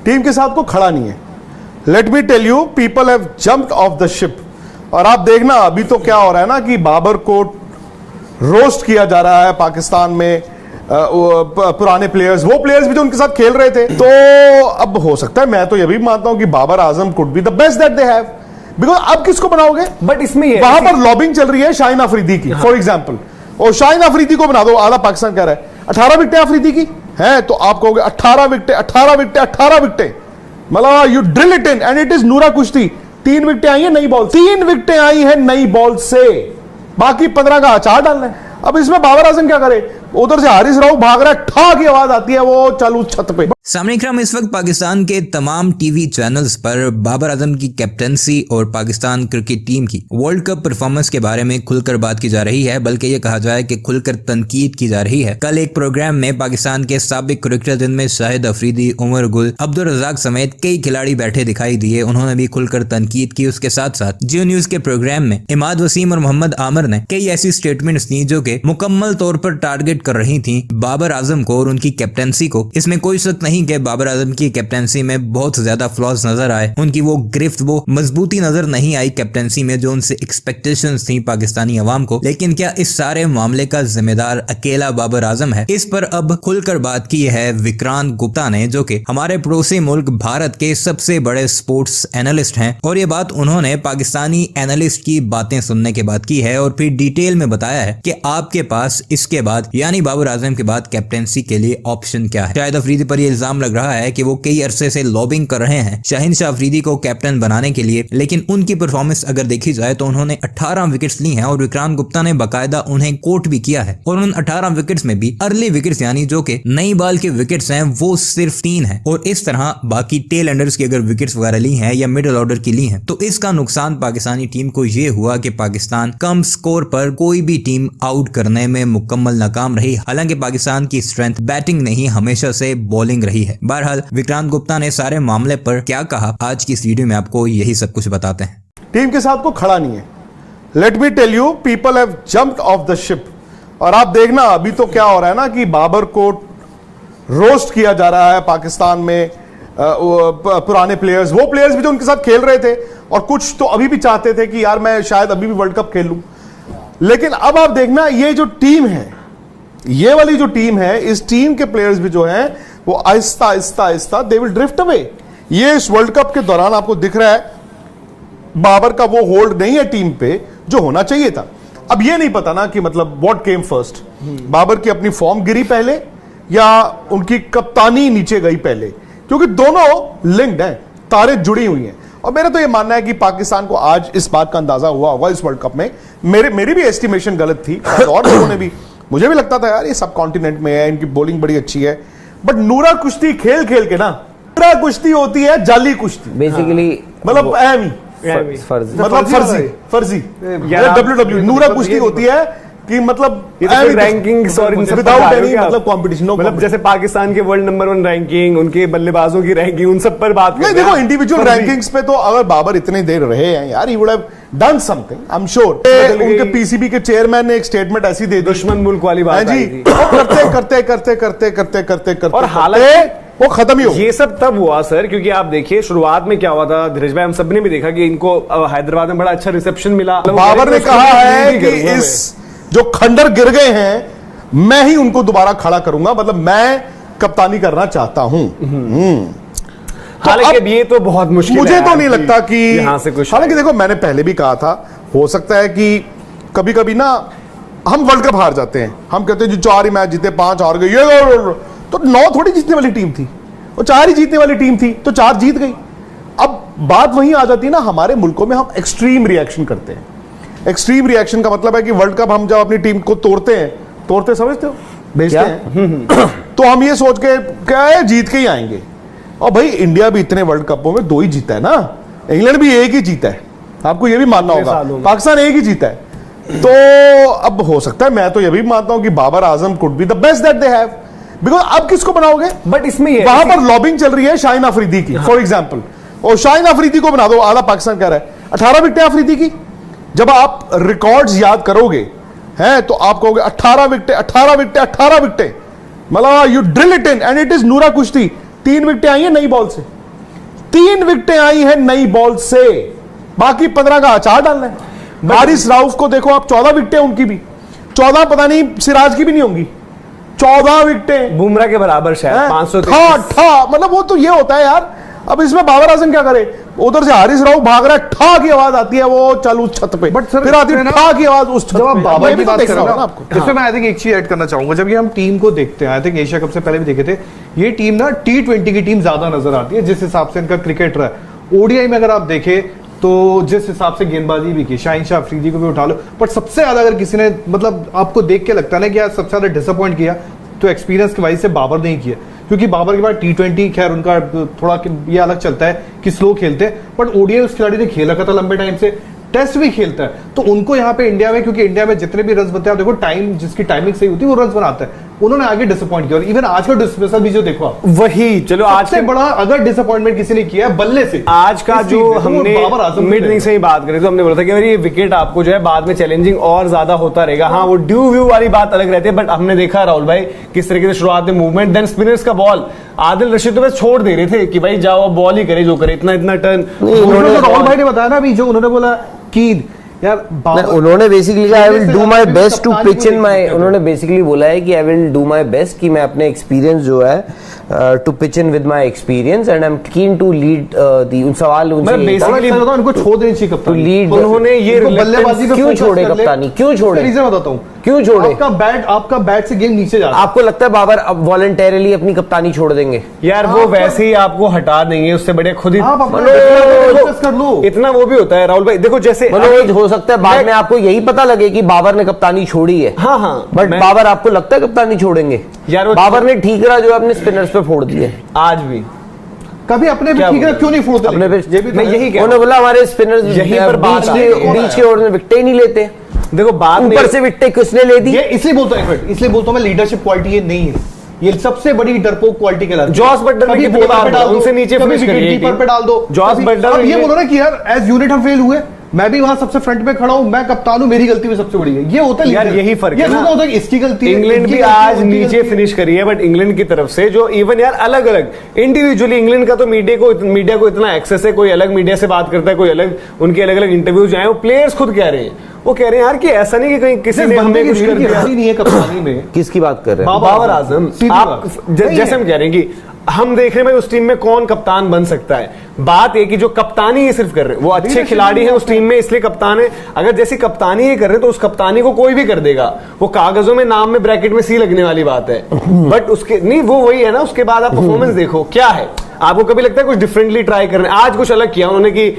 Team के साथ को खड़ा नहीं है। Let me tell you, people have jumped off the ship. और आप देखना अभी तो क्या हो रहा है ना कि बाबर को रोस्ट किया जा रहा है पाकिस्तान में, पुराने प्लेयर्स, वो प्लेयर्स भी जो उनके साथ खेल रहे थे। तो अब हो सकता है, मैं तो ये भी मानता हूं कि Babar Azam could be the best that they have, because अब किसको बनाओगे? बट इसमें वहां पर लॉबिंग चल रही है शाहीन अफरीदी की, फॉर एग्जाम्पल, और शाहीन अफरीदी को बना दो, आधा पाकिस्तान कह रहा है 18 विकेटें अफरीदी की है, तो आप कहोगे 18 विकेटें 18 विकेटें 18 विकेटें, मतलब you drill it in and it is नूरा कुश्ती। 3 विकेटें आई है नई बॉल, 3 विकेटें आई है नई बॉल से, बाकी 15 का अचार डालना है। अब इसमें बाबर आजम क्या करे? उधर से हारिस राव भाग रहा है, ठा की आवाज आती है वो चालू छत पे। सामने इकराम, इस वक्त पाकिस्तान के तमाम टीवी चैनल्स पर बाबर आजम की कैप्टनसी और पाकिस्तान क्रिकेट टीम की वर्ल्ड कप परफॉर्मेंस के बारे में खुलकर बात की जा रही है, बल्कि ये कहा जाए कि खुलकर तनकीद की जा रही है। कल एक प्रोग्राम में पाकिस्तान के साबिक क्रिकेटर जिनमें शाहिद अफरीदी, उमर गुल, अब्दुल रज़ाक समेत कई खिलाड़ी बैठे दिखाई दिए, उन्होंने भी खुलकर तनकीद की। उसके साथ साथ जियो न्यूज के प्रोग्राम में इमाद वसीम और मोहम्मद आमिर ने कई ऐसी स्टेटमेंट्स दी जो कि मुकम्मल तौर पर टारगेट कर रही थी बाबर आजम को और उनकी कैप्टनसी को। इसमें कोई शक नहीं कि बाबर आजम की कैप्टनसी में बहुत ज्यादा फ्लॉज नजर आए, उनकी वो गिरफ्त, वो मजबूती नजर नहीं आई कैप्टनसी में जो उनसे एक्सपेक्टेशंस थी पाकिस्तानी अवाम को। लेकिन क्या इस सारे मामले का जिम्मेदार अकेला बाबर आजम है? इस पर अब खुलकर बात की है विक्रांत गुप्ता ने, जो कि हमारे पड़ोसी मुल्क भारत के सबसे बड़े स्पोर्ट्स एनालिस्ट हैं, और ये बात उन्होंने पाकिस्तानी एनालिस्ट की बातें सुनने के बाद की है और फिर डिटेल में बताया है कि आपके पास इसके बाद यानी बाबर आजम के बाद कैप्टेंसी के लिए ऑप्शन क्या है। शाहिद अफरीदी पर यह इल्जाम लग रहा है कि वो कई अरसे से लॉबिंग कर रहे हैं शाहीन शाह अफरीदी को कैप्टन बनाने के लिए, लेकिन उनकी परफॉर्मेंस अगर देखी जाए तो उन्होंने 18 विकेट्स ली हैं और विक्रांत गुप्ता ने बाकायदा उन्हें कोट भी किया है, और उन 18 विकेट्स में भी अर्ली विकेट्स यानी जो कि नई बॉल के विकेट्स हैं वो सिर्फ 3 है, और इस तरह बाकी टेल एंडर्स की अगर विकेट्स वगैरह ली हैं या मिडिल ऑर्डर की ली हैं, तो इसका नुकसान पाकिस्तानी टीम को ये हुआ कि पाकिस्तान कम स्कोर पर कोई भी टीम आउट करने में मुकम्मल नाकाम रही। हालांकि पाकिस्तान की स्ट्रेंथ बैटिंग नहीं हमेशा से बॉलिंग रही है। बहरहाल विक्रांत गुप्ता ने सारे मामले पर क्या कहा, आज की इस वीडियो में आपको यही सब कुछ बताते हैं। टीम के साथ को खड़ा नहीं है। Let me tell you, people have jumped off the ship. और आप देखना अभी तो क्या हो रहा है ना कि बाबर को रोस्ट किया जा रहा है पाकिस्तान में, पुराने प्लेयर्स, वो प्लेयर्स भी जो उनके साथ खेल रहे थे, और कुछ तो अभी भी चाहते थे कि यार मैं शायद अभी भी वर्ल्ड कप खेल लूं। लेकिन अब आप देखना ये जो टीम है, ये वाली जो टीम है, इस टीम के प्लेयर्स भी जो हैं वो Aahista Aahista Aahista they will drift away. ये इस वर्ल्ड कप के दौरान आपको दिख रहा है बाबर का वो होल्ड नहीं है टीम पे जो होना चाहिए था। अब ये नहीं पता ना कि मतलब व्हाट केम फर्स्ट, बाबर की अपनी फॉर्म गिरी पहले या उनकी कप्तानी नीचे गई पहले, क्योंकि दोनों लिंक्ड हैं, तारें जुड़ी हुई हैं। और मेरा तो ये मानना है कि पाकिस्तान को आज इस बात का अंदाजा हुआ होगा इस वर्ल्ड कप में, मेरी भी एस्टिमेशन गलत थी और लोगों ने भी, मुझे भी लगता था यार ये सब कॉन्टिनेंट में है, इनकी बॉलिंग बड़ी अच्छी है, बट नूरा कुश्ती खेल खेल के ना, नूरा कुश्ती होती है जाली कुश्ती बेसिकली, मतलब फर्जी डब्ल्यू नूरा कुश्ती होती है कि मतलब रैंकिंग्स और विदाउट एनी मतलब कंपटीशन, मतलब जैसे पाकिस्तान के वर्ल्ड नंबर 1 रैंकिंग, उनके बल्लेबाजों की रैंकिंग, उन सब पर बात नहीं। देखो इंडिविजुअल रैंकिंग्स पे तो अगर बाबर इतने देर रहे हैं यार, he would have done something, I am sure. उनके पीसीबी के चेयरमैन ने एक स्टेटमेंट ऐसी दे दी, दुश्मन मुल्क वाली बात जी, करते करते करते करते करते करते करते और हालांकि वो खत्म ही हो। ये सब तब हुआ सर क्योंकि आप देखिए शुरुआत में क्या हुआ था, धीरज भाई हम सब ने भी देखा कि इनको हैदराबाद में बड़ा अच्छा रिसेप्शन मिला। बाबर ने कहा है कि इस जो खंडर गिर गए हैं मैं ही उनको दोबारा खड़ा करूंगा, मतलब मैं कप्तानी करना चाहता हूं। हालांकि ये तो बहुत मुश्किल मुझे तो नहीं लगता कि यहां से कुछ, हालांकि देखो मैंने पहले भी कहा था, हो सकता है कि कभी कभी ना हम वर्ल्ड कप हार जाते हैं, हम कहते हैं जो 4 ही मैच जीते 5 हार गए, ये तो 9 थोड़ी जीतने वाली टीम थी, वो 4 ही जीतने वाली टीम थी तो 4 जीत गई। अब बात वहीं आ जाती है ना, हमारे मुल्कों में हम एक्सट्रीम रिएक्शन करते हैं। एक्सट्रीम रिएक्शन का मतलब है कि वर्ल्ड कप हम जब अपनी टीम को तोड़ते समझते हो, भेजते हैं तो हम ये सोच के क्या है जीत के ही आएंगे। और भाई इंडिया भी इतने वर्ल्ड कपों में 2 ही जीता है ना, इंग्लैंड भी 1 ही जीता है, आपको ये भी मानना होगा, पाकिस्तान 1 ही जीता है। तो अब हो सकता है, मैं तो ये भी मानता हूं कि Babar Azam could be the best that they have, because अब किसको बनाओगे? बट इसमें वहां पर लॉबिंग चल रही है शाहीन अफरीदी की, फॉर एग्जाम्पल, और शाहीन अफरीदी को बना दो, आधा पाकिस्तान कह रहा है 18 विकेटें अफरीदी की। जब आप रिकॉर्ड्स याद करोगे हैं तो आप कहोगे 18 विकेटें 18 विकेटें 18 विकेटें, मतलब you drill it in and it is नूरा कुश्ती। 3 विकेटें आई हैं नई बॉल से, 3 विकेटें आई हैं नई बॉल से, बाकी 15 का अचार डालना है। हारिस राउफ को देखो आप, 14 विकेटें उनकी भी, 14 पता नहीं सिराज की भी नहीं होंगी, 14 विकेटें बुमराह के बराबर शायद 500 मतलब वो तो ये होता है यार। अब इसमें बाबर आजम क्या करे, उधर से हारिस राव भाग रहा है, ठा की आवाज आती है, वो चल उस छत पे, बट सर फिर आती है ठा की आवाज उस छत जब आप पे। बाबर ये की भी तो बात देखना कर रहे होगा हो ना ना आपको। इसमें मैं आई थिंक एक चीज ऐड करना चाहूंगा, जब ये हम टीम को देखते हैं, आई थिंक एशिया कप से पहले भी देखे थे, ये टीम ना T20 की टीम ज्यादा नजर आती है जिस हिसाब से इनका क्रिकेट रहा है। ओडीआई में अगर आप देखें तो जिस हिसाब से गेंदबाजी भी की, शाहीन शाह अफरीदी को भी उठा लो, बट सबसे ज्यादा अगर किसी ने मतलब आपको देख के लगता है ना कि यार सबसे ज्यादा डिसअपॉइंट किया, तो एक्सपीरियंस की वजह से बाबर नहीं किया, क्योंकि बाबर के बाद T20 खैर उनका थोड़ा ये अलग चलता है कि स्लो खेलते हैं, बट ओडीआई उस खिलाड़ी ने खेला था लंबे टाइम से, टेस्ट भी खेलता है, तो उनको यहाँ पे इंडिया में, क्योंकि इंडिया में जितने भी रन बनते हैं आप देखो, टाइम जिसकी टाइमिंग सही होती है वो रन बनाता है, उन्होंने आगे डिसअपॉइंट किया। और इवन आज का डिस्मिसल भी जो देखो आप, वही चलो आज सबसे बड़ा अगर डिसअपॉइंटमेंट किसी ने किया है बल्ले से, आज का इस जो टीम में, तो वो हमने बाबर आजम मिड इनिंग से ही बात करी तो हमने बोला था कि यार ये विकेट आपको जो है बाद में चैलेंजिंग और ज्यादा होता रहेगा। हाँ वो ड्यू व्यू वाली बात अलग रहती है, बट हमने देखा राहुल भाई किस तरीके से शुरुआत में मूवमेंट, देन स्पिनर्स का बॉल, आदिल रशीद तो बस छोड़ दे रहे थे कि भाई जाओ बॉल ही करे जो करे, इतना इतना टर्न। राहुल भाई ने बताया ना अभी जो उन्होंने बोला कि यार उन्होंने basically I will do my best to pitch in my, उन्होंने बेसिकली बोला है कि I will do my best कि मैं अपने एक्सपीरियंस जो है to pitch in with my experience and I am keen to lead the, उन सवाल उनसे बेसिकली उनको छोड़ देनी चाहिए कप्तानी, लीड उन्होंने ये बल्लेबाजी पे क्यों छोड़े कप्तानी, क्यों छोड़े, रीजन बताता हूँ, क्यों छोड़े, आपका बैट से गेम नीचे जा रहा है, आपको लगता है बाबर अब वॉलंटरली अपनी कप्तानी छोड़ देंगे? यार वो वैसे ही आपको हटा देंगे, उससे बड़े खुद ही आप अपना कर लो, इतना वो भी होता है राहुल भाई। देखो जैसे मनोज हो सकता है बाद में आपको यही पता लगे कि बाबर ने कप्तानी छोड़ी है, हाँ हाँ, बट बाबर आपको लगता है कप्तानी छोड़ेंगे? यार वो बाबर ने ठीक रहा जो है अपने स्पिनर्स पे फोड़ दिए, आज भी कभी अपने भी ठीक है क्यों नहीं फोड़ते, अपने पे ये भी मैं यही कह उन्होंने बोला हमारे स्पिनर्स यही पर बात बीच के ओवर में विकेट ही नहीं लेते, देखो बात ऊपर से विकेट किसने ले दी? ये इसलिए बोलता हूं, इसलिए बोलता हूं मैं, लीडरशिप क्वालिटी ये नहीं है, ये सबसे बड़ी डरपोक क्वालिटी कहलाती है। जॉस बटलर कभी की बॉलर बात पे डाल दो, उनसे नीचे कभी फिनिश करिए, विकेट कीपर पे डाल दो, जॉस कभी- बटलर अब ये ये- बोलो ना कि यार एज यूनिट हम फेल हुए, मैं भी वहां सबसे फ्रंट में खड़ा हूं, मैं कप्तान हूं, मेरी गलती भी सबसे बड़ी है, ये होता है यार leader। यही फर्क ये है ना, थोड़ा होता है कि इसकी गलती है, इंग्लैंड इनकी भी गलती है, आज उनकी नीचे गलती है। फिनिश करी है, बट इंग्लैंड की तरफ से जो इवन यार अलग अलग इंडिविजुअली इंग्लैंड का तो मीडिया को इतना एक्सेस है, कोई अलग मीडिया से बात करता है, कोई अलग उनके अलग अलग इंटरव्यूज आए, वो प्लेयर्स खुद कह रहे हैं, वो कह रहे हैं यार कि ऐसा नहीं कि कहीं किसी ने हमें कुछ कर दिया। नहीं है कप्तानी में, किसकी बात कर रहे हैं? बाबर आजम, सीधी आप बात। जैसे हम कह रहे हैं कि हम देख रहे हैं उस टीम में कौन कप्तान बन सकता है, बात है कि जो कप्तानी ये सिर्फ कर रहे हैं वो अच्छे खिलाड़ी हैं उस टीम में इसलिए कप्तान है, अगर जैसी कप्तानी ये कर रहे हैं तो उस कप्तानी को कोई भी कर देगा, वो कागजों में नाम में ब्रैकेट में सी लगने वाली बात है, बट उसके नहीं वो वही है ना, उसके बाद आप परफॉर्मेंस देखो क्या है, आपको कभी लगता है कुछ डिफरेंटली ट्राई कर रहे हैं, आज कुछ अलग किया उन्होंने कि